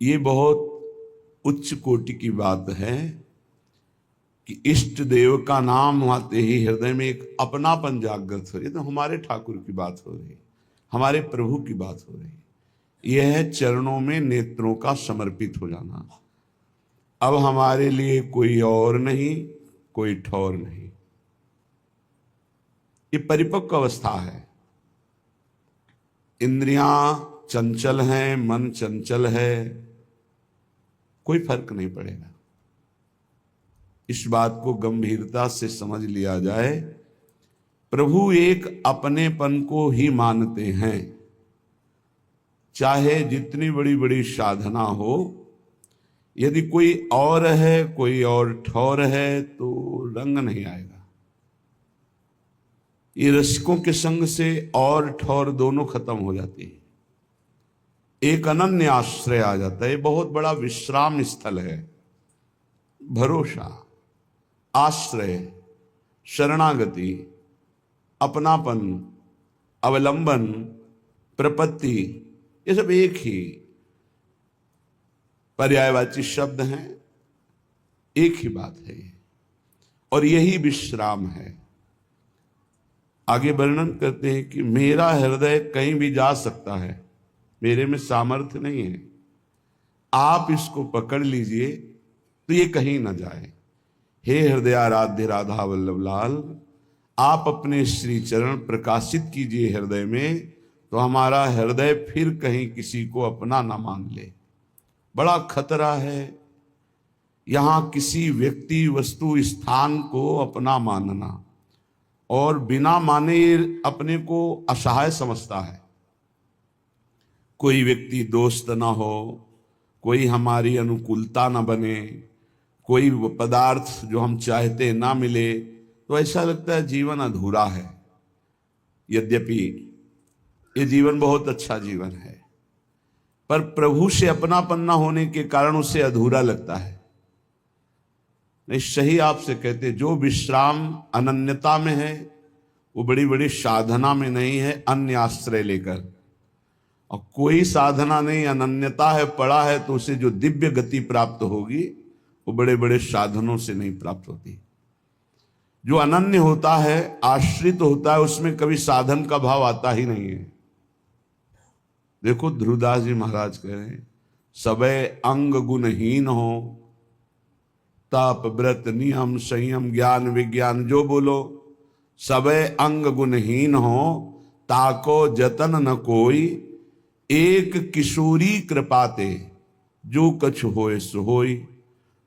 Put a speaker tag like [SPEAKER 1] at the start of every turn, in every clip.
[SPEAKER 1] ये बहुत उच्च कोटि की बात है कि इष्ट देव का नाम आते ही हृदय में एक अपनापन जागृत हो। ये तो हमारे ठाकुर की बात हो रही, हमारे प्रभु की बात हो रही। यह है चरणों में नेत्रों का समर्पित हो जाना। अब हमारे लिए कोई और नहीं, कोई ठौर नहीं। ये परिपक्व अवस्था है। इंद्रियां चंचल हैं, मन चंचल है, कोई फर्क नहीं पड़ेगा। इस बात को गंभीरता से समझ लिया जाए। प्रभु एक अपनेपन को ही मानते हैं, चाहे जितनी बड़ी बड़ी साधना हो। यदि कोई और है, कोई और ठौर है, तो रंग नहीं आएगा। ये रसिकों के संग से और ठौर दोनों खत्म हो जाती है। एक अनन्य आश्रय आ जाता है। बहुत बड़ा विश्राम स्थल है। भरोसा, आश्रय, शरणागति, अपनापन, अवलंबन, प्रपत्ति, ये सब एक ही पर्यायवाची शब्द हैं, एक ही बात है ये। और यही विश्राम है। आगे वर्णन करते हैं कि मेरा हृदय कहीं भी जा सकता है, मेरे में सामर्थ्य नहीं है। आप इसको पकड़ लीजिए तो ये कहीं ना जाए। हे हृदयाराध्य राधा वल्लभ लाल, आप अपने श्री चरण प्रकाशित कीजिए हृदय में, तो हमारा हृदय फिर कहीं किसी को अपना ना मान ले। बड़ा खतरा है यहां किसी व्यक्ति, वस्तु, स्थान को अपना मानना, और बिना माने अपने को असहाय समझता है। कोई व्यक्ति दोस्त ना हो, कोई हमारी अनुकूलता ना बने, कोई पदार्थ जो हम चाहते ना मिले, तो ऐसा लगता है जीवन अधूरा है। यद्यपि ये जीवन बहुत अच्छा जीवन है, पर प्रभु से अपनापन ना होने के कारण उसे अधूरा लगता है। नहीं, सही आपसे कहते, जो विश्राम अनन्यता में है वो बड़ी बड़ी साधना में नहीं है, अन्य आश्रय लेकर। और कोई साधना नहीं, अनन्यता है, पड़ा है, तो उसे जो दिव्य गति प्राप्त होगी वो बड़े बड़े साधनों से नहीं प्राप्त होती। जो अनन्य होता है, आश्रित होता है, उसमें कभी साधन का भाव आता ही नहीं है। देखो ध्रुवदास जी महाराज कह रहे हैं, सबे अंग गुणहीन हो, तप व्रत नियम संयम ज्ञान विज्ञान जो बोलो, सबे अंग गुणहीन हो, ताको जतन न कोई, एक किशोरी कृपाते, जो कछ होए सो होई,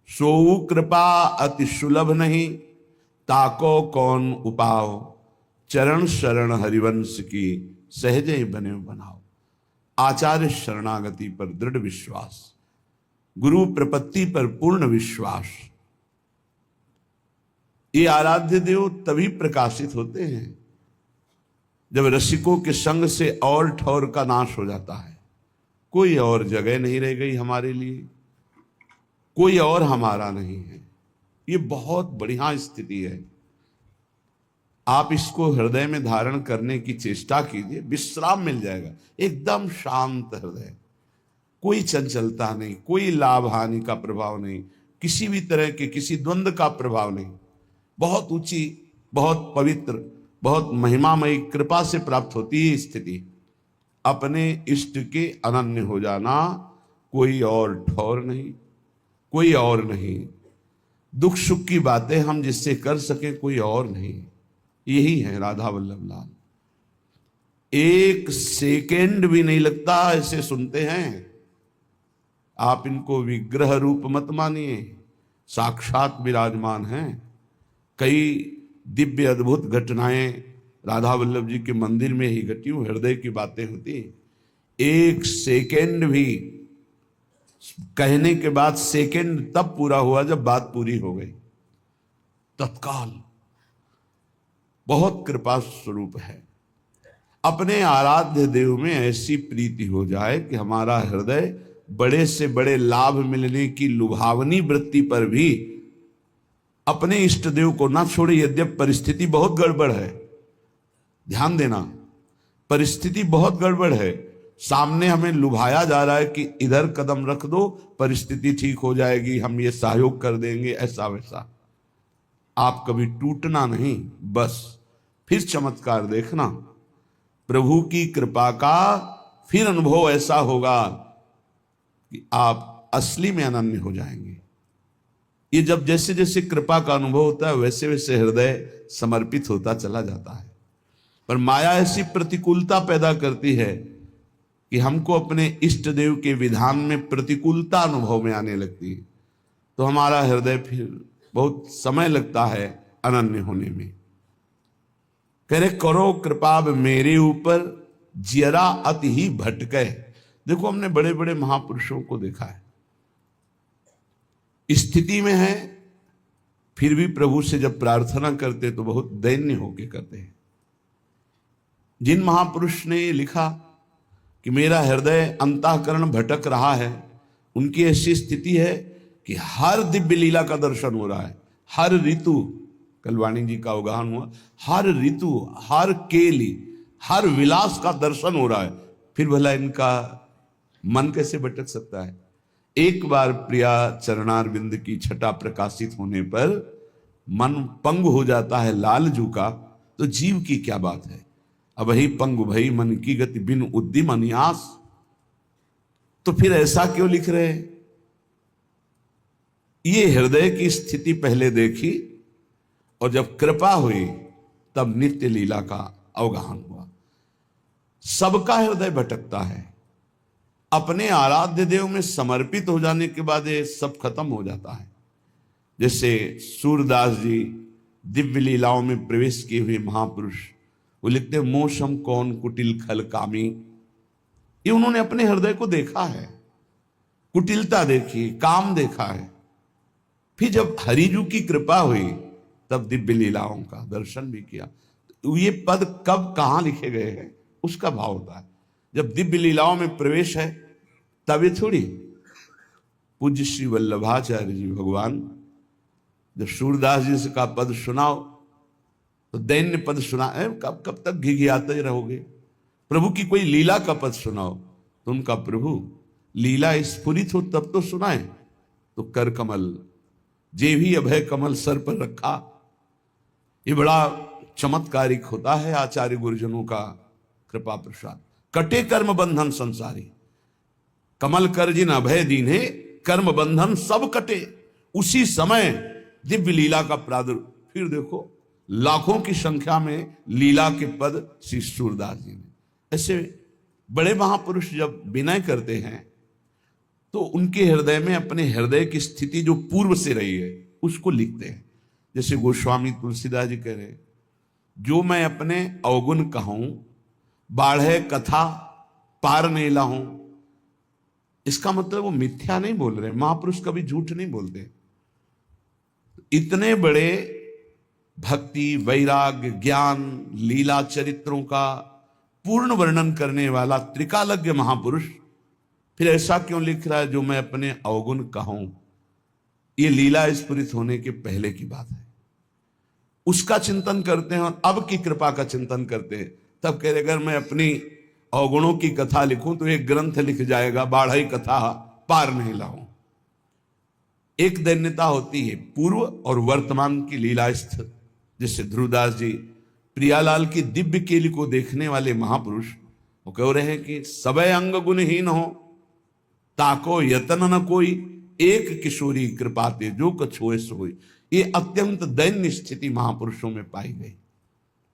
[SPEAKER 1] सोऊ कृपा अति सुलभ नहीं, ताको कौन उपाओ, चरण शरण हरिवंश की, सहजे बने बनाओ। आचार्य शरणागति पर दृढ़ विश्वास, गुरु प्रपत्ति पर पूर्ण विश्वास। ये आराध्य देव तभी प्रकाशित होते हैं जब रसिकों के संग से और ठौर का नाश हो जाता है। कोई और जगह नहीं रह गई हमारे लिए, कोई और हमारा नहीं है। ये बहुत बढ़िया स्थिति है। आप इसको हृदय में धारण करने की चेष्टा कीजिए, विश्राम मिल जाएगा। एकदम शांत हृदय, कोई चंचलता नहीं, कोई लाभ हानि का प्रभाव नहीं, किसी भी तरह के किसी द्वंद्व का प्रभाव नहीं। बहुत ऊंची, बहुत पवित्र, बहुत महिमामयी कृपा से प्राप्त होती है स्थिति। अपने इष्ट के अनन्य हो जाना, कोई और ठौर नहीं, कोई और नहीं। दुख सुख की बातें हम जिससे कर सके, कोई और नहीं। यही है राधा वल्लभ लाल। एक सेकेंड भी नहीं लगता ऐसे सुनते हैं। आप इनको विग्रह रूप मत मानिए, साक्षात विराजमान हैं। कई दिव्य अद्भुत घटनाएं राधा वल्लभ जी के मंदिर में ही घटी, हृदय की बातें होती। एक सेकेंड भी कहने के बाद सेकेंड तब पूरा हुआ जब बात पूरी हो गई, तत्काल। बहुत कृपा स्वरूप है। अपने आराध्य देव में ऐसी प्रीति हो जाए कि हमारा हृदय बड़े से बड़े लाभ मिलने की लुभावनी वृत्ति पर भी अपने इष्ट देव को ना छोड़े। यद्यप परिस्थिति बहुत गड़बड़ है, ध्यान देना, परिस्थिति बहुत गड़बड़ है, सामने हमें लुभाया जा रहा है कि इधर कदम रख दो, परिस्थिति ठीक हो जाएगी, हम ये सहयोग कर देंगे, ऐसा वैसा। आप कभी टूटना नहीं, बस फिर चमत्कार देखना। प्रभु की कृपा का फिर अनुभव ऐसा होगा कि आप असली में अनन्य हो जाएंगे। ये जब जैसे जैसे कृपा का अनुभव होता है वैसे वैसे हृदय समर्पित होता चला जाता है। पर माया ऐसी प्रतिकूलता पैदा करती है कि हमको अपने इष्ट देव के विधान में प्रतिकूलता अनुभव में आने लगती है, तो हमारा हृदय फिर बहुत समय लगता है अनन्य होने में। कह रहे करो कृपा मेरे ऊपर, जियरा अति ही भटके। देखो हमने बड़े बड़े महापुरुषों को देखा है, स्थिति में है फिर भी प्रभु से जब प्रार्थना करते तो बहुत दैन्य होके करते हैं। जिन महापुरुष ने लिखा कि मेरा हृदय अंतःकरण भटक रहा है, उनकी ऐसी स्थिति है कि हर दिव्य लीला का दर्शन हो रहा है, हर ऋतु, कल वाणी जी का अवगाहन हुआ, हर ऋतु, हर केली, हर विलास का दर्शन हो रहा है, फिर भला इनका मन कैसे भटक सकता है। एक बार प्रिया चरणारविंद की छटा प्रकाशित होने पर मन पंग हो जाता है लालजू का, तो जीव की क्या बात है। अब ही पंग भई मन की गति बिन उद्दिम अन्यास। तो फिर ऐसा क्यों लिख रहे हैं। ये हृदय की स्थिति पहले देखी और जब कृपा हुई तब नित्य लीला का अवगाहन हुआ। सबका हृदय भटकता है, अपने आराध्य देव में समर्पित हो जाने के बाद ये सब खत्म हो जाता है। जैसे सूरदास जी दिव्य लीलाओं में प्रवेश किए हुए महापुरुष, वो लिखते मोशम कौन कुटिल खल कामी। ये उन्होंने अपने हृदय को देखा है, कुटिलता देखी, काम देखा है। फिर जब हरिजू की कृपा हुई तब दिव्य लीलाओं का दर्शन भी किया। तो ये पद कब कहां लिखे गए हैं उसका भाव होता है। जब दिव्य लीलाओं में प्रवेश है तब ये थोड़ी। पूज्य श्री वल्लभाचार्य जी भगवान जब सूरदास जी से का पद सुनाओ तो दैन्य पद सुना, कब कब तक घिघियाते रहोगे। प्रभु की कोई लीला का पद सुनाओ तो उनका प्रभु लीला स्फुरित हो तब तो सुनाए। तो कर कमल जे भी अभय कमल सर पर रखा, ये बड़ा चमत्कारिक होता है आचार्य गुरुजनों का कृपा प्रसाद। कटे कर्म बंधन संसारी, कमल कर जिन अभय दीन्हे, कर्म बंधन सब कटे। उसी समय दिव्य लीला का प्रादुर्भाव। फिर देखो लाखों की संख्या में लीला के पद श्री सूरदास जी ने। ऐसे बड़े महापुरुष जब विनय करते हैं तो उनके हृदय में अपने हृदय की स्थिति जो पूर्व से रही है उसको लिखते हैं। जैसे गोस्वामी तुलसीदास जी कह रहे, जो मैं अपने अवगुण कहूं, बाढ़े कथा पार नहीं लाऊं। इसका मतलब वो मिथ्या नहीं बोल रहे, महापुरुष कभी झूठ नहीं बोलते। इतने बड़े भक्ति, वैराग्य, ज्ञान, लीला चरित्रों का पूर्ण वर्णन करने वाला त्रिकालज्ञ महापुरुष फिर ऐसा क्यों लिख रहा है, जो मैं अपने अवगुण कहूं। ये लीला स्फुरित होने के पहले की बात है। उसका चिंतन करते हैं और अब की कृपा का चिंतन करते हैं। तब कह रहे अगर मैं अपनी अवगुणों की कथा लिखूं तो एक ग्रंथ लिख जाएगा, बाढ़ई कथा पार नहीं लाऊं। एक दैन्यता होती है पूर्व और वर्तमान की लीला स्थित। जैसे ध्रुवदास जी प्रियालाल की दिव्य केली को देखने वाले महापुरुष, वो कह रहे हैं कि सबे अंग गुणहीन हो, ताको यतन न कोई, एक किशोरी कृपाते जो कछोए सोई। ये अत्यंत दैन्य स्थिति महापुरुषों में पाई गई।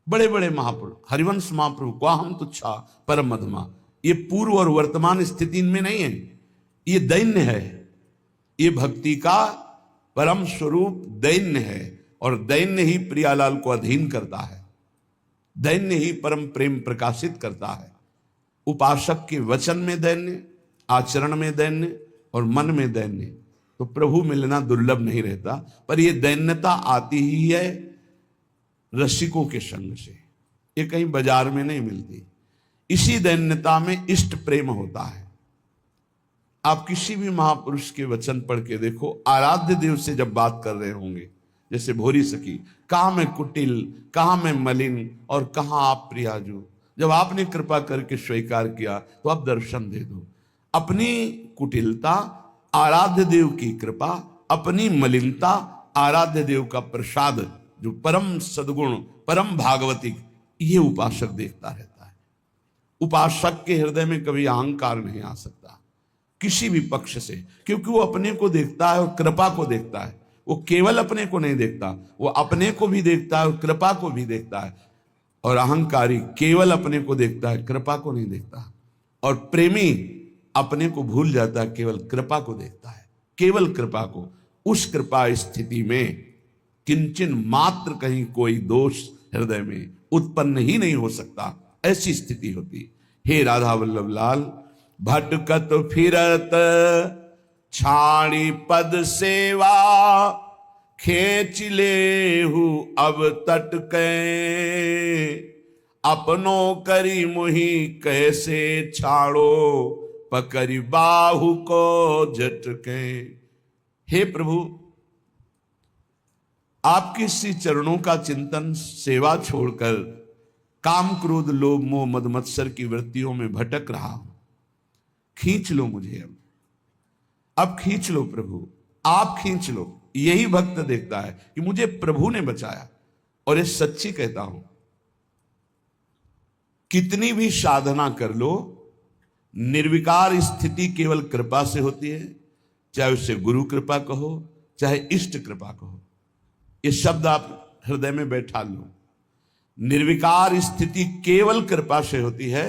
[SPEAKER 1] बड़े बड़े महापुरुष, हरिवंश महाप्रभु को हम तुच्छा परम मधमा, ये पूर्व और वर्तमान स्थिति इनमें नहीं है, ये दैन्य है। ये भक्ति का परम स्वरूप दैन्य है और दैन्य ही प्रियालाल को अधीन करता है, दैन्य ही परम प्रेम प्रकाशित करता है। उपासक के वचन में दैन्य, आचरण में दैन्य और मन में दैन्य, तो प्रभु मिलना दुर्लभ नहीं रहता। पर यह दैन्यता आती ही है रसिकों के संग से, ये कहीं बाजार में नहीं मिलती। इसी दैन्यता में इष्ट प्रेम होता है। आप किसी भी महापुरुष के वचन पढ़ के देखो, आराध्य देव से जब बात कर रहे होंगे, जैसे भोरी सखी, कहां मैं कुटिल, कहां मैं मलिन और कहां आप प्रियाजू। जब आपने कृपा करके स्वीकार किया तो आप दर्शन दे दो। अपनी कुटिलता, आराध्य देव की कृपा, अपनी मलिनता, आराध्य देव का प्रसाद, जो परम सद्गुण, परम भागवतिक, ये उपासक देखता रहता है। उपासक के हृदय में कभी अहंकार नहीं आ सकता किसी भी पक्ष से, क्योंकि वो अपने को देखता है और कृपा को देखता है। वो केवल अपने को नहीं देखता, वो अपने को भी देखता है और कृपा को भी देखता है। और अहंकारी केवल अपने को देखता है, कृपा को नहीं देखता। और प्रेमी अपने को भूल जाता है, केवल कृपा को देखता है, केवल कृपा को। उस कृपा स्थिति में किंचन मात्र कहीं कोई दोष हृदय में उत्पन्न ही नहीं हो सकता, ऐसी स्थिति होती। हे राधा वल्लभ लाल, भटकत फिरत छाणी पद सेवा, खेच लेहु अब तट के, अपनो करी मुही कैसे छाड़ो, पकड़ी बाहु को झटके। हे प्रभु, आपके श्री चरणों का चिंतन, सेवा छोड़कर काम क्रोध लोभ मोह मद मत्सर की वृत्तियों में भटक रहा हूं। खींच लो मुझे, अब खींच लो प्रभु, आप खींच लो। यही भक्त देखता है कि मुझे प्रभु ने बचाया। और ये सच्ची कहता हूं, कितनी भी साधना कर लो, निर्विकार स्थिति केवल कृपा से होती है। चाहे उसे गुरु कृपा कहो, चाहे इष्ट कृपा कहो, ये शब्द आप हृदय में बैठा लो। निर्विकार स्थिति केवल कृपा से होती है।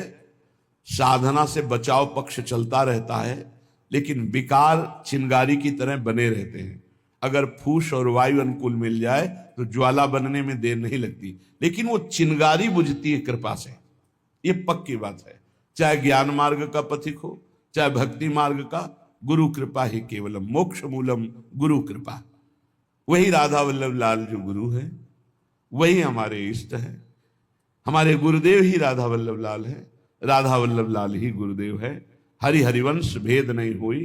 [SPEAKER 1] साधना से बचाव पक्ष चलता रहता है, लेकिन विकार चिंगारी की तरह बने रहते हैं। अगर फूस और वायु अनुकूल मिल जाए तो ज्वाला बनने में देर नहीं लगती, लेकिन वो चिंगारी बुझती है कृपा से। ये पक्की बात है। चाहे ज्ञान मार्ग का पथिक हो, चाहे भक्ति मार्ग का, गुरु कृपा ही केवलम मोक्ष मूलम, गुरु कृपा। वही राधा वल्लभ लाल जो गुरु है, वही हमारे इष्ट है। हमारे गुरुदेव ही राधा वल्लभ लाल है, राधा वल्लभ लाल ही गुरुदेव है। हरि हरिवंश भेद नहीं होई,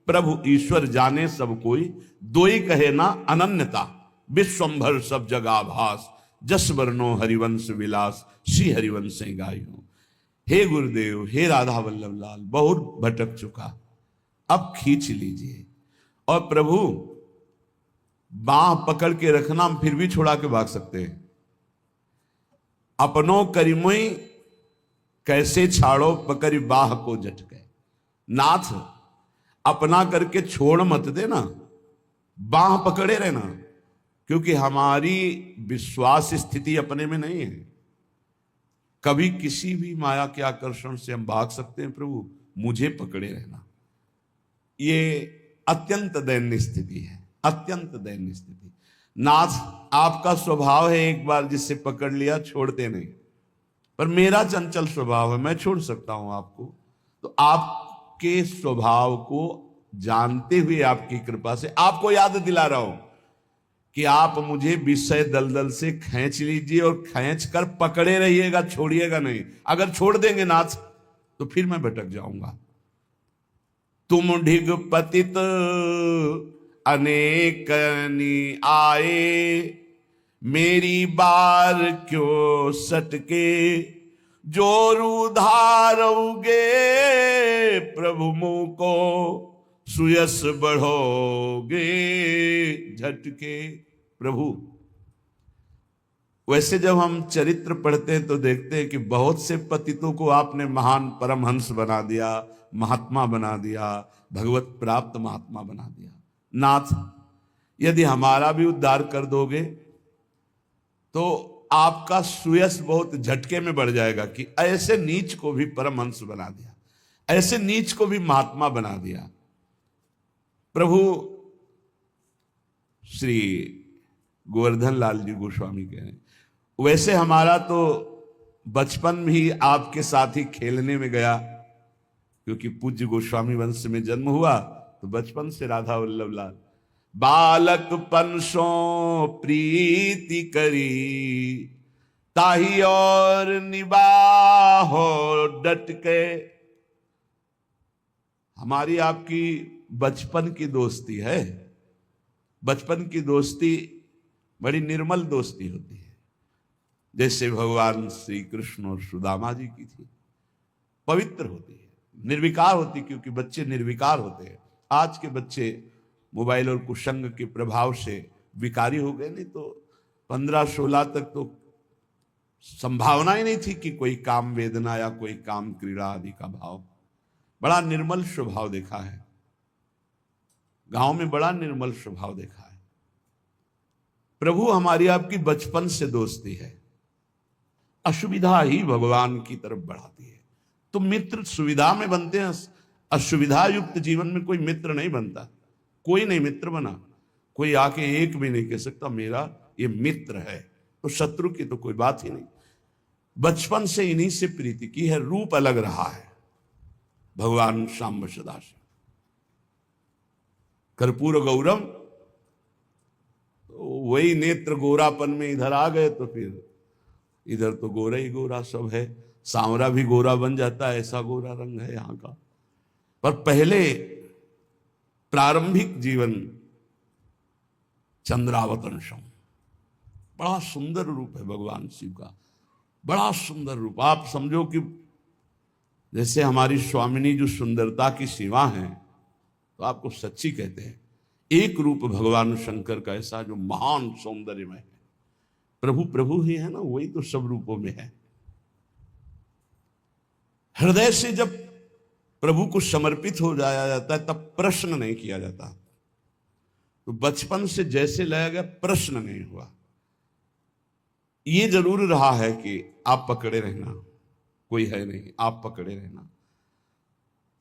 [SPEAKER 1] प्रभु ईश्वर जाने सब कोई, दोई कहे ना अनन्यता, विश्वंभर सब जगा भास, जस वर्णो हरिवंश विलास, श्री हरिवंश गायो। हे गुरुदेव, हे राधा वल्लभ लाल, बहुत भटक चुका, अब खींच लीजिए। और प्रभु बाह पकड़ के रखना, फिर भी छोड़ा के भाग सकते हैं। अपनो करिमुई कैसे छाड़ो, पकड़ी बाह को झटके। नाथ, अपना करके छोड़ मत देना, बाह पकड़े रहना, क्योंकि हमारी विश्वास स्थिति अपने में नहीं है। कभी किसी भी माया के आकर्षण से हम भाग सकते हैं। प्रभु मुझे पकड़े रहना। ये अत्यंत दयनीय स्थिति है, अत्यंत दयनीय स्थिति। नाथ, आपका स्वभाव है एक बार जिससे पकड़ लिया छोड़ते नहीं, पर मेरा चंचल स्वभाव है, मैं छोड़ सकता हूं आपको। तो आपके स्वभाव को जानते हुए आपकी कृपा से आपको याद दिला रहा हूं कि आप मुझे विषय दलदल से खींच लीजिए और खींच कर पकड़े रहिएगा, छोड़िएगा नहीं। अगर छोड़ देंगे नाथ तो फिर मैं भटक जाऊंगा। तुम ढिग पतित अनेकनी आए, मेरी बार क्यों सटके, जोरू धारोगे प्रभु मुँह को, सुयस बढ़ोगे झटके। प्रभु, वैसे जब हम चरित्र पढ़ते हैं तो देखते हैं कि बहुत से पतितों को आपने महान परमहंस बना दिया, महात्मा बना दिया, भगवत प्राप्त महात्मा बना दिया। नाथ, यदि हमारा भी उद्धार कर दोगे तो आपका सुयश बहुत झटके में बढ़ जाएगा कि ऐसे नीच को भी परमहंस बना दिया, ऐसे नीच को भी महात्मा बना दिया। प्रभु श्री गोवर्धन लाल जी गोस्वामी कह रहे हैं, वैसे हमारा तो बचपन भी आपके साथ ही खेलने में गया, क्योंकि पूज्य गोस्वामी वंश में जन्म हुआ तो बचपन से राधा वल्लभ लाल। बालक पनसो प्रीति करी, ताही और निबाहो डट के। हमारी आपकी बचपन की दोस्ती है। बचपन की दोस्ती बड़ी निर्मल दोस्ती होती है। जैसे भगवान श्री कृष्ण और सुदामा जी की थी। पवित्र होती है, निर्विकार होती, क्योंकि बच्चे निर्विकार होते हैं। आज के बच्चे मोबाइल और कुसंग के प्रभाव से विकारी हो गए, नहीं तो 15-16 तक तो संभावना ही नहीं थी कि कोई काम वेदना या कोई काम क्रीड़ा आदि का भाव। बड़ा निर्मल स्वभाव देखा है गांव में, बड़ा निर्मल स्वभाव देखा है। प्रभु हमारी आपकी बचपन से दोस्ती है, असुविधा ही भगवान की तरफ बढ़ाती है। तो मित्र सुविधा में बनते हैं, असुविधा युक्त जीवन में कोई मित्र नहीं बनता। कोई नहीं मित्र बना, कोई आके एक भी नहीं कह सकता मेरा ये मित्र है। तो शत्रु की तो कोई बात ही नहीं। बचपन से इन्हीं से प्रीति की है, रूप अलग रहा है। भगवान शाम्ब सदाशिव कर्पूर गौरम, वही नेत्र गोरापन में इधर आ गए तो फिर इधर तो गोरा ही गोरा सब है। सांवरा भी गोरा बन जाता है, ऐसा गोरा रंग है यहां का। पर पहले प्रारंभिक जीवन चंद्रावतंशम, बड़ा सुंदर रूप है भगवान शिव का, बड़ा सुंदर रूप। आप समझो कि जैसे हमारी स्वामिनी जो सुंदरता की सीमा है, तो आपको सच्ची कहते हैं, एक रूप भगवान शंकर का ऐसा जो महान सौंदर्यमय है। प्रभु प्रभु ही है ना, वही तो सब रूपों में है। हृदय से जब प्रभु को समर्पित हो जाया जाता है तब प्रश्न नहीं किया जाता। तो बचपन से जैसे लाया गया, प्रश्न नहीं हुआ। ये जरूर रहा है कि आप पकड़े रहना, कोई है नहीं, आप पकड़े रहना।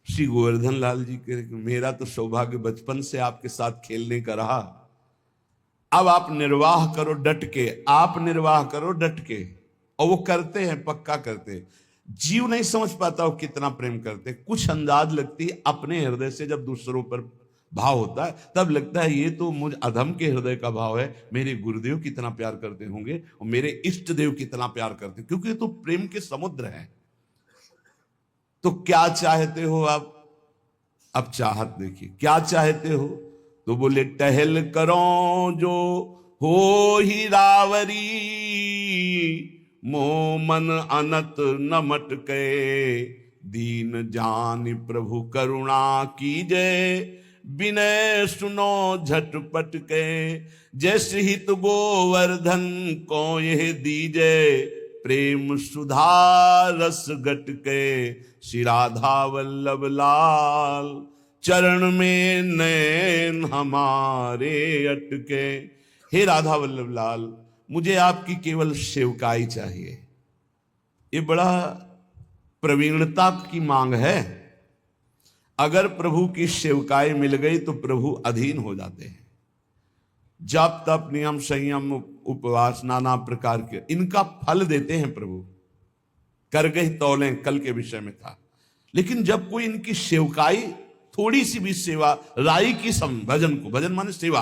[SPEAKER 1] श्री गोवर्धन लाल जी के, मेरा तो सौभाग्य बचपन से आपके साथ खेलने का रहा। अब आप निर्वाह करो डट के, आप निर्वाह करो डट के। और वो करते हैं, पक्का करते हैं। जीव नहीं समझ पाता वो कितना प्रेम करते। कुछ अंदाज लगती है अपने हृदय से, जब दूसरों पर भाव होता है तब लगता है ये तो मुझ अधम के हृदय का भाव है। मेरे गुरुदेव कितना प्यार करते होंगे और मेरे इष्ट देव कितना प्यार करते, क्योंकि ये तो प्रेम के समुद्र हैं। तो क्या चाहते हो आप? अब चाहत देखिए, क्या चाहते हो? तो बोले टहल करो जो हो ही रावरी, मोह मन अनत न मटके, दीन जान प्रभु करुणा कीजय, विनय सुनो झटपट के, जैसे हित गोवर्धन को यह दीजे, प्रेम सुधा रस गट के, श्री राधा वल्लभ लाल, चरण में नैन हमारे अटके। हे राधा वल्लभ लाल, मुझे आपकी केवल सेवकाई चाहिए। ये बड़ा प्रवीणता की मांग है। अगर प्रभु की सेवकाई मिल गई तो प्रभु अधीन हो जाते हैं। जप तप नियम संयम उपवास नाना प्रकार के इनका फल देते हैं प्रभु। कर गई तौलें कल के विषय में था। लेकिन जब कोई इनकी सेवकाई, थोड़ी सी भी सेवा, राई की सम, भजन को, भजन माने सेवा,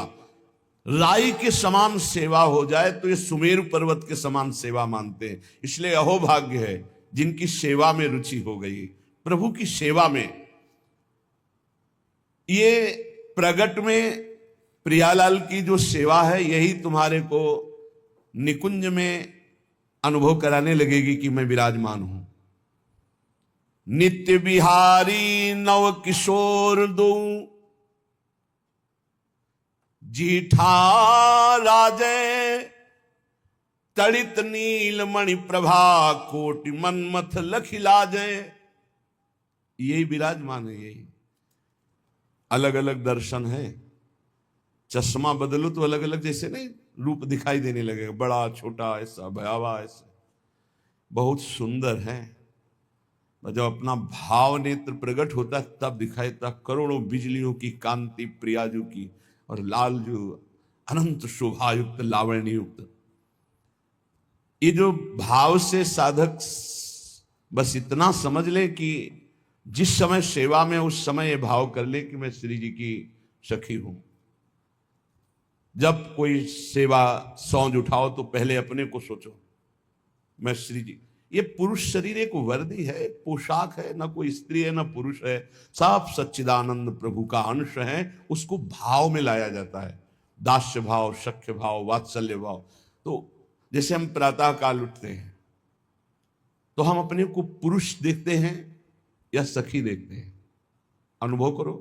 [SPEAKER 1] राई के समान सेवा हो जाए तो ये सुमेरु पर्वत के समान सेवा मानते हैं। इसलिए अहोभाग्य है जिनकी सेवा में रुचि हो गई, प्रभु की सेवा में। ये प्रगट में प्रियालाल की जो सेवा है, यही तुम्हारे को निकुंज में अनुभव कराने लगेगी कि मैं विराजमान हूं। नित्य बिहारी नव किशोर दो, जीठा राजे, तड़ित नील मणि प्रभा, कोटि मनमथ लखिलाजे। यही विराजमान है। यही अलग अलग दर्शन है। चश्मा बदलो तो अलग अलग जैसे नहीं रूप दिखाई देने लगेगा, बड़ा छोटा ऐसा भयावह ऐसा, बहुत सुंदर है। जब अपना भाव नेत्र प्रकट होता है तब दिखाई देता करोड़ों बिजलियों की कांति प्रियाजू की, और लाल जो अनंत शोभायुक्त लावण्य युक्त। ये जो भाव से साधक बस इतना समझ ले कि जिस समय सेवा में उस समय ये भाव कर ले कि मैं श्री जी की सखी हूं। जब कोई सेवा सौंज उठाओ तो पहले अपने को सोचो मैं श्री जी। ये पुरुष शरीर एक वर्दी है, एक पोशाक है, ना कोई स्त्री है ना पुरुष है, सब सच्चिदानंद प्रभु का अंश है। उसको भाव में लाया जाता है, दास्य भाव, सख्य भाव, वात्सल्य भाव। तो जैसे हम प्रातः काल उठते हैं तो हम अपने को पुरुष देखते हैं या सखी देखते हैं? अनुभव करो।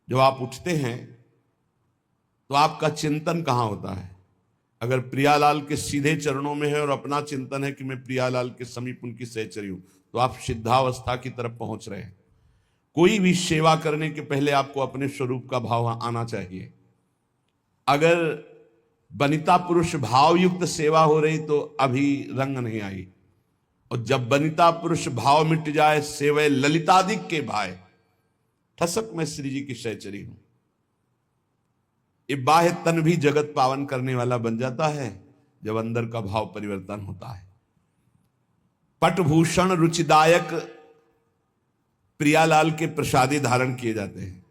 [SPEAKER 1] जब आप उठते हैं तो आपका चिंतन कहां होता है? अगर प्रियालाल के सीधे चरणों में है और अपना चिंतन है कि मैं प्रियालाल के समीप उनकी सहचरी हूं, तो आप सिद्धावस्था की तरफ पहुंच रहे हैं। कोई भी सेवा करने के पहले आपको अपने स्वरूप का भाव आना चाहिए। अगर वनिता पुरुष भावयुक्त सेवा हो रही तो अभी रंग नहीं आई, और जब वनिता पुरुष भाव मिट जाए, सेवे ललितादिक के भाई, ठसक मैं श्री जी की सहचरी हूं। ये बाह्य तन भी जगत पावन करने वाला बन जाता है जब अंदर का भाव परिवर्तन होता है। पटभूषण रुचिदायक प्रियालाल के प्रसादी धारण किए जाते हैं।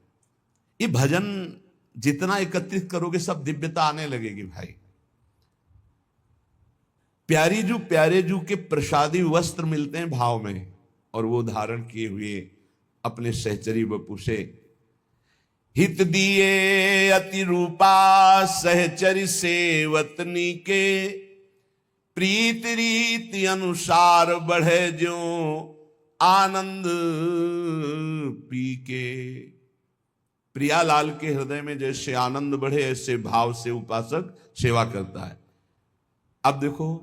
[SPEAKER 1] ये भजन जितना एकत्रित करोगे सब दिव्यता आने लगेगी भाई। प्यारे जू के प्रसादी वस्त्र मिलते हैं भाव में, और वो धारण किए हुए अपने सहचरी बपू से हित दिए अति रूपा सहचरी सेवतनी के, प्रीत रीति अनुसार बढ़े जो आनंद पी के। प्रियालाल के हृदय में जैसे आनंद बढ़े ऐसे भाव से उपासक सेवा करता है। अब देखो,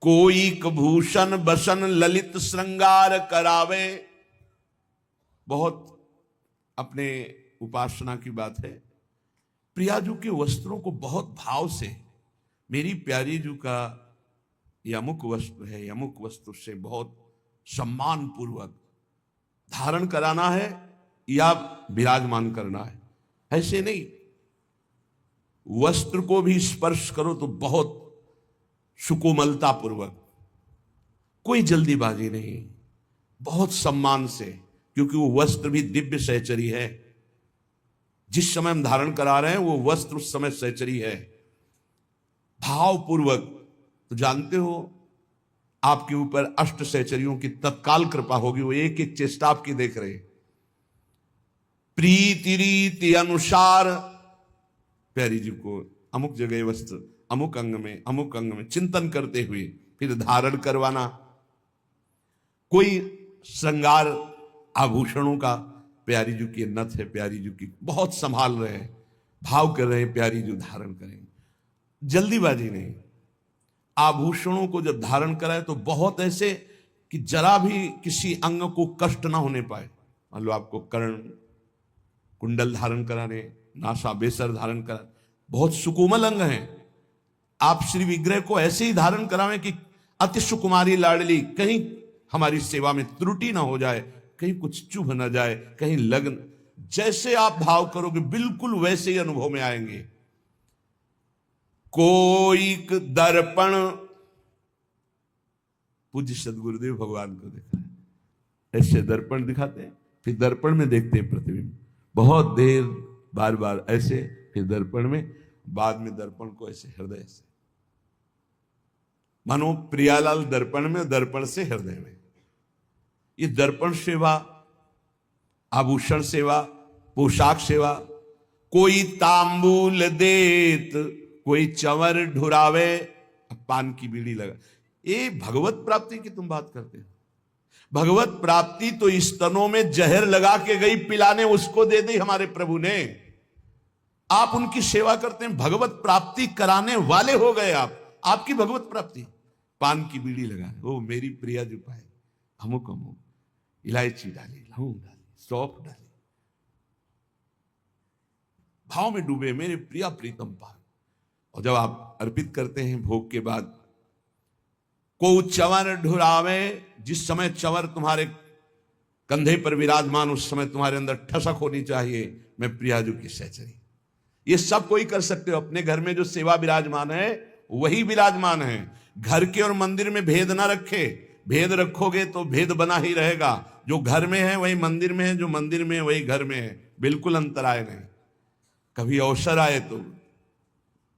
[SPEAKER 1] कोई भूषण बसन ललित श्रृंगार करावे, बहुत अपने उपासना की बात है। प्रियाजू के वस्त्रों को बहुत भाव से, मेरी प्यारी जू का यमुक वस्त्र है, यमुक वस्त्र से बहुत सम्मान पूर्वक धारण कराना है या विराजमान करना है। ऐसे नहीं, वस्त्र को भी स्पर्श करो तो बहुत सुकोमलता पूर्वक, कोई जल्दीबाजी नहीं, बहुत सम्मान से, क्योंकि वो वस्त्र भी दिव्य सहचरी है। जिस समय हम धारण करा रहे हैं वो वस्त्र उस समय सहचरी है। भाव पूर्वक, तो जानते हो आपके ऊपर अष्ट सहचरियों की तत्काल कृपा होगी, वो एक एक चेष्टा आपकी देख रहे। प्रीति रीति अनुसार प्यारी जी को अमुक जगह वस्त्र, अमुक अंग में चिंतन करते हुए फिर धारण करवाना। कोई श्रृंगार आभूषणों का, प्यारी जी की नथ है, प्यारी जी की बहुत संभाल रहे हैं, भाव कर रहे हैं, प्यारी जी धारण करेंगे, जल्दीबाजी नहीं। आभूषणों को जब धारण कराए तो बहुत ऐसे कि जरा भी किसी अंग को कष्ट ना होने पाए। मान लो आपको कर्ण कुंडल धारण कराने, नासा बेसर धारण करा, बहुत सुकोमल अंग हैं, आप श्री विग्रह को ऐसे ही धारण करावें कि अति सुकुमारी लाडली, कहीं हमारी सेवा में त्रुटि ना हो जाए, कहीं कुछ चुभ ना जाए, कहीं लगन, जैसे आप भाव करोगे बिल्कुल वैसे ही अनुभव में आएंगे। कोई दर्पण, पूज्य सदगुरुदेव भगवान को देखा है, ऐसे दर्पण दिखाते हैं, फिर दर्पण में देखते हैं प्रतिबिंब, बहुत देर बार बार ऐसे, फिर दर्पण में, बाद में दर्पण को ऐसे हृदय से, मानो प्रियालाल दर्पण में, दर्पण से हृदय में। ये दर्पण सेवा, आभूषण सेवा, पोशाक सेवा। कोई तांबूल देत, कोई चंवर ढुरावे, पान की बीड़ी लगा। ये भगवत प्राप्ति की तुम बात करते हो। भगवत प्राप्ति तो स्तनों में जहर लगा के गई पिलाने, उसको दे दी हमारे प्रभु ने। आप उनकी सेवा करते हैं, भगवत प्राप्ति कराने वाले हो गए आप। आपकी भगवत प्राप्ति, पान की बीड़ी लगा, ओ मेरी प्रिया जो पाए, अमुक अमुक, इलायची डाली, लौंग डाली, सौंफ डाली, भाव में डूबे, मेरे प्रिया प्रीतम पान। और जब आप अर्पित करते हैं भोग के बाद, को चंवर ढुरावे, जिस समय चंवर तुम्हारे कंधे पर विराजमान, उस समय तुम्हारे अंदर ठसक होनी चाहिए, मैं प्रियाजू की सहचरी। ये सब कोई कर सकते हो। अपने घर में जो सेवा विराजमान है वही विराजमान है। घर के और मंदिर में भेद ना रखे, भेद रखोगे तो भेद बना ही रहेगा। जो घर में है वही मंदिर में है, जो मंदिर में है वही घर में है, बिल्कुल अंतराय नहीं। कभी अवसर आए तो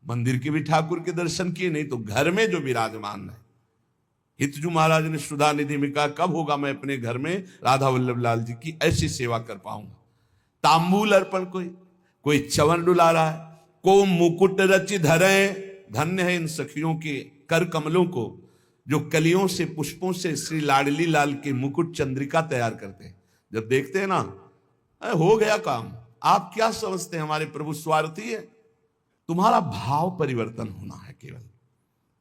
[SPEAKER 1] मंदिर के भी ठाकुर के दर्शन किए, नहीं तो घर में जो विराजमान है। हितजू महाराज ने सुधा निधि में कहा, कब होगा मैं अपने घर में राधा वल्लभ लाल जी की ऐसी सेवा कर पाऊंगा। तांबूल अर्पण, कोई चंवर डुला रहा है, को मुकुट रचि धरे, धन्य है इन सखियों के कर कमलों को जो कलियों से पुष्पों से श्री लाडली लाल के मुकुट चंद्रिका तैयार करते हैं। जब देखते हैं ना, हो गया काम। आप क्या समझते हैं हमारे प्रभु स्वार्थी है? तुम्हारा भाव परिवर्तन होना है केवल।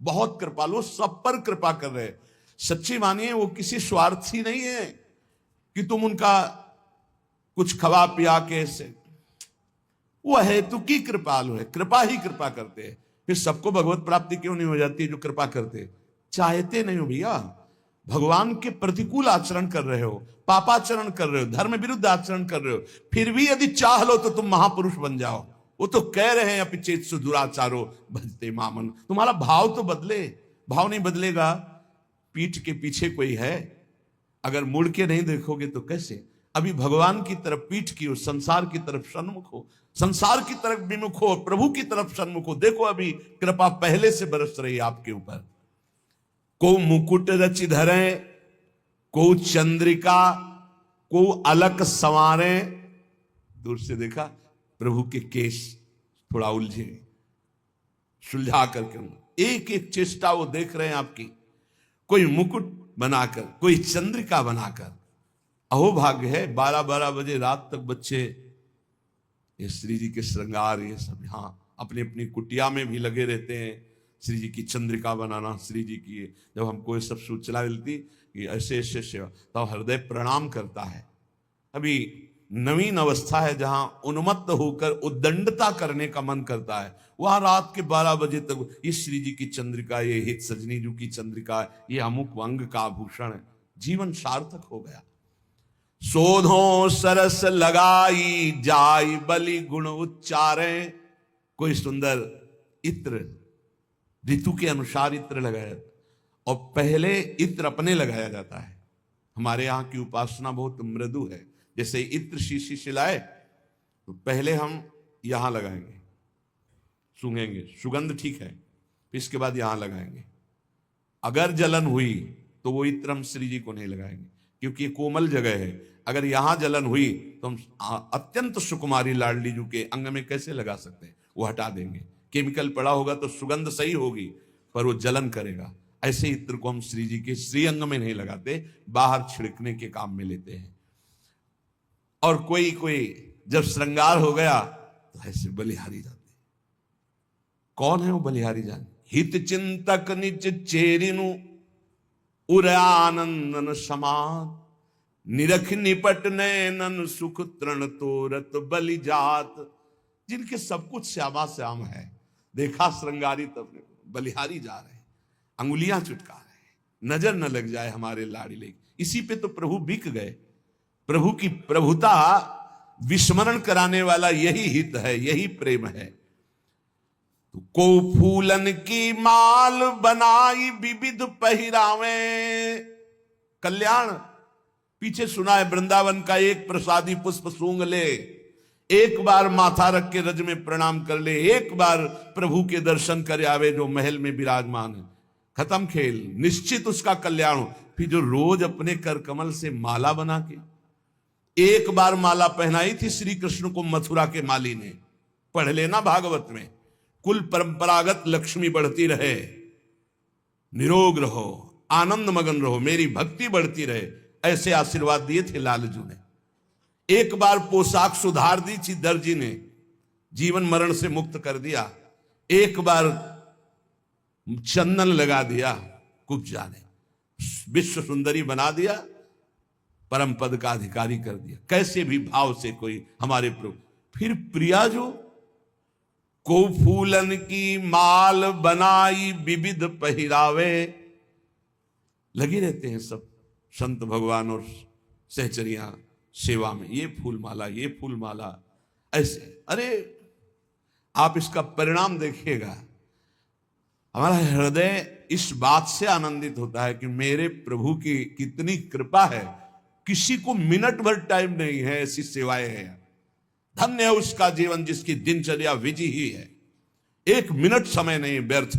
[SPEAKER 1] बहुत कृपालु, सब पर कृपा कर रहे हैं। सच्ची मानिए वो किसी स्वार्थी नहीं है कि तुम उनका कुछ खवा पिया के से, वो हेतु की कृपालु है, कृपा ही कृपा करते हैं। फिर सबको भगवत प्राप्ति क्यों नहीं हो जाती जो कृपा करते? चाहते नहीं हो भैया, भगवान के प्रतिकूल आचरण कर रहे हो, पापाचरण कर रहे हो, धर्म विरुद्ध आचरण कर रहे हो, फिर भी यदि चाह लो तो तुम महापुरुष बन जाओ। वो तो कह रहे हैं अपिचेत सु दुराचारो भजते मामन। तुम्हारा भाव तो बदले। भाव नहीं बदलेगा, पीठ के पीछे कोई है, अगर मुड़ के नहीं देखोगे तो कैसे? अभी भगवान की तरफ पीठ की हो, संसार की तरफ सन्मुख हो, संसार की तरफ विमुख हो, प्रभु की तरफ सन्मुख हो। देखो अभी कृपा पहले से बरस रही है आपके ऊपर। को मुकुट रच धरे, को चंद्रिका, को अलक संवारे। दूर से देखा प्रभु के केश थोड़ा उलझे, सुलझा करके एक एक चेष्टा वो देख रहे हैं आपकी। कोई मुकुट बनाकर, कोई चंद्रिका बनाकर। अहो भाग्य है 12-12 बजे रात तक बच्चे ये श्री जी के श्रृंगार, ये सब यहाँ अपनी अपनी कुटिया में भी लगे रहते हैं। श्री जी की चंद्रिका बनाना, श्री जी की जब हमको ये सब सूचना मिलती कि ऐसे ऐसे सेवा, तो हृदय प्रणाम करता है। अभी नवीन अवस्था है जहां उन्मत्त होकर उद्दंडता करने का मन करता है, वहां रात के 12 बजे तक ये श्री जी की चंद्रिका, ये हित सजनी जी की चंद्रिका, ये अमुक अंग का आभूषण है। जीवन सार्थक हो गया। शोधों सरस लगाई जाय बलि गुण उच्चारे। कोई सुंदर इत्र, ऋतु के अनुसार इत्र लगाया, और पहले इत्र अपने लगाया जाता है। हमारे यहाँ की उपासना बहुत मृदु है। जैसे इत्र शीशी सिलाए तो पहले हम यहां लगाएंगे, सूंघेंगे, सुगंध ठीक है, फिर इसके बाद यहां लगाएंगे। अगर जलन हुई तो वो इत्र हम श्री जी को नहीं लगाएंगे, क्योंकि ये कोमल जगह है। अगर यहां जलन हुई तो हम अत्यंत सुकुमारी लाडली जी के अंग में कैसे लगा सकते हैं? वो हटा देंगे। केमिकल पड़ा होगा तो सुगंध सही होगी, पर वो जलन करेगा। ऐसे इत्र को हम श्री जी के श्री अंग में नहीं लगाते, बाहर छिड़कने के काम में लेते हैं। और कोई कोई जब श्रृंगार हो गया तो ऐसे बलिहारी जाते। कौन है वो बलिहारी जान? हित चिंतक निज चेरिनु उर आनंदन समान, निरख निपट नैनन सुख तृण तोरत बलि जात। जिनके सब कुछ श्यामा श्याम है, देखा श्रृंगारित अपने बलिहारी जा रहे हैं, अंगुलियां चुटका रहे हैं, नजर न लग जाए हमारे लाडले। इसी पे तो प्रभु बिक गए। प्रभु की प्रभुता विस्मरण कराने वाला यही हित है, यही प्रेम है। तो को फूलन की माल बनाई विविध पहिरावे। कल्याण पीछे सुना है, वृंदावन का एक प्रसादी पुष्प सूंघ ले, एक बार माथा रख के रज में प्रणाम कर ले, एक बार प्रभु के दर्शन कर आवे जो महल में विराजमान है, खत्म खेल, निश्चित उसका कल्याण हो। फिर जो रोज अपने कर कमल से माला बना के, एक बार माला पहनाई थी श्री कृष्ण को मथुरा के माली ने, पढ़ लेना भागवत में, कुल परंपरागत लक्ष्मी बढ़ती रहे, निरोग रहो, आनंद मगन रहो, मेरी भक्ति बढ़ती रहे, ऐसे आशीर्वाद दिए थे लालजू ने। एक बार पोशाक सुधार दी थी दर्जी ने, जीवन मरण से मुक्त कर दिया। एक बार चंदन लगा दिया कुब्जा ने, विश्व सुंदरी बना दिया, परम पद का अधिकारी कर दिया। कैसे भी भाव से कोई हमारे प्रभु। फिर प्रिया जो को फूलन की माल बनाई विविध पहिरावे, लगे रहते हैं सब संत भगवान और सहचरियां सेवा में, ये फूल माला, ये फूल माला, ऐसे। अरे आप इसका परिणाम देखिएगा, हमारा हृदय इस बात से आनंदित होता है कि मेरे प्रभु की कितनी कृपा है, किसी को मिनट भर टाइम नहीं है, ऐसी सेवाएं हैं। धन्य है उसका जीवन जिसकी दिनचर्या विजि ही है, एक मिनट समय नहीं व्यर्थ,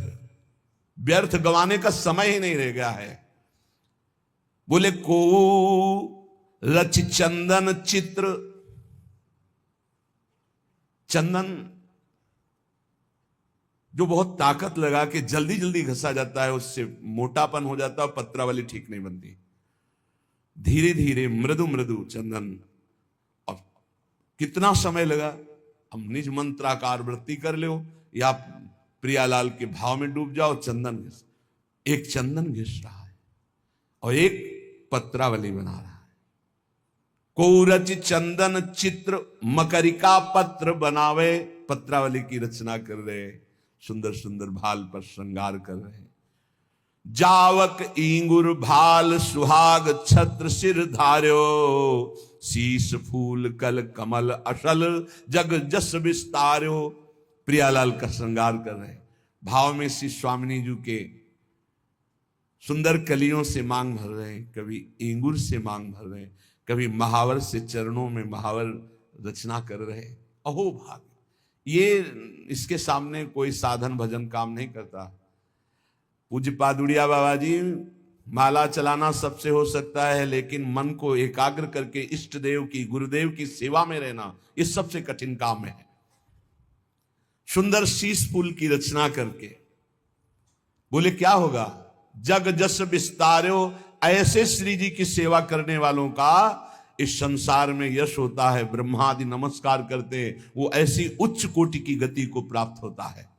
[SPEAKER 1] व्यर्थ गंवाने का समय ही नहीं रह गया है। बोले को रच चंदन चित्र, चंदन जो बहुत ताकत लगा के जल्दी जल्दी घसा जाता है, उससे मोटापन हो जाता है, पत्रावली ठीक नहीं बनती। धीरे धीरे मृदु मृदु चंदन। और कितना समय लगा? हम निज मंत्राकार वृत्ति कर लो या प्रियालाल के भाव में डूब जाओ। चंदन घिस, एक चंदन घिस रहा है और एक पत्रावली बना रहा है। कोरच चंदन चित्र मकरिका पत्र बनावे, पत्रावली की रचना कर रहे, सुंदर सुंदर भाल पर श्रृंगार कर रहे। जावक इंगुर भाल सुहाग छत्र सिर धार्यो, शीश फूल कल कमल अशल जग जस विस्तार्यो। प्रियालाल का श्रृंगार कर रहे, भाव में श्री स्वामिनी जी के सुंदर कलियों से मांग भर रहे हैं, कभी इंगुर से मांग भर रहे हैं, कभी महावर से चरणों में महावर रचना कर रहे। अहो भाग, ये इसके सामने कोई साधन भजन काम नहीं करता। पूज्य पादुड़िया बाबा जी, माला चलाना सबसे हो सकता है, लेकिन मन को एकाग्र करके इष्ट देव की, गुरुदेव की सेवा में रहना, ये सबसे कठिन काम है। सुंदर शीश फूल की रचना करके बोले क्या होगा? जग जस विस्तार्यो, ऐसे श्री जी की सेवा करने वालों का इस संसार में यश होता है। ब्रह्मादि नमस्कार करते हैं, वो ऐसी उच्च कोटि की गति को प्राप्त होता है।